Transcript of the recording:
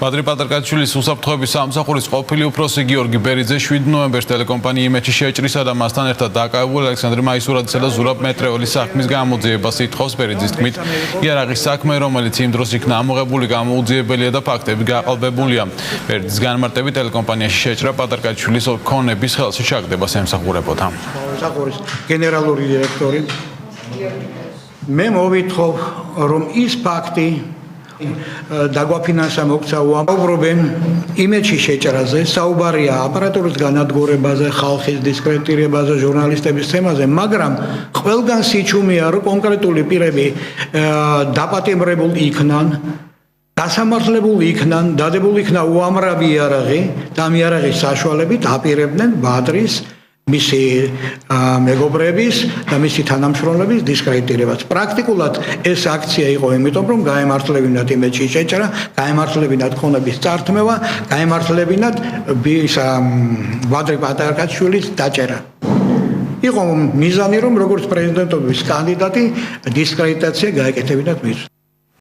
ბადრი პატარკაშვილის უსაფრთხოების სამსახურის ყოფილი უფროსი გიორგი ბერიძე 7 ნოემბერს ტელეკომპანია იმედში შეჭრისა და მასთან ერთად დაკავებულ ალექსანდრე მაისურაძისა და ზურაბ მეტრეოლის საქმის გამოძიებას ითხოვს. ბერიძის თქმით, იარაღის საქმე, რომელიც იმ დროს იქნა ამოღებული, გამოუძიებელია და ფაქტები გაყალბებულია. ბერიძის განმარტებით ტელეკომპანიაში შეჭრა პატარკაშვილის ქონების ხელში ჩაგდებას ემსახურებოდა. სამსახურის გენერალური დირექტორი მე მოვითხოვ, რომ ის ფაქტი დაგვაფინანსა მოგცა უამბობენ იმედში შეჭრაზე, საუბარია აპარატურის განადგურებაზე, ხალხის დისკრედიტირებაზე, ჟურნალისტების თემაზე, მაგრამ ყველგან სიჩუმეა, რომ კონკრეტული პირები დაპატიმრებულ იქნან, დასამართლებულ იქნან, დადებულ იქნა უამრავი იარაღი და ამ იარაღის საშუალებით აპირებდნენ ბადრის მისი მეგობრების და მისი თანამშრომლების დისკრედიტირებას. პრაქტიკულად ეს აქცია იყო იმიტომ, რომ გაემართლებინათ იმედში შეჭრა, გაემართლებინათ ქონების წართმევა, გაემართლებინათ ბადრი პატარკაშვილის დაჭერა. იყო მიზანი, რომ როგორც პრეზიდენტობის კანდიდატი დისკრედიტაცია გაეკეთებინათ მის.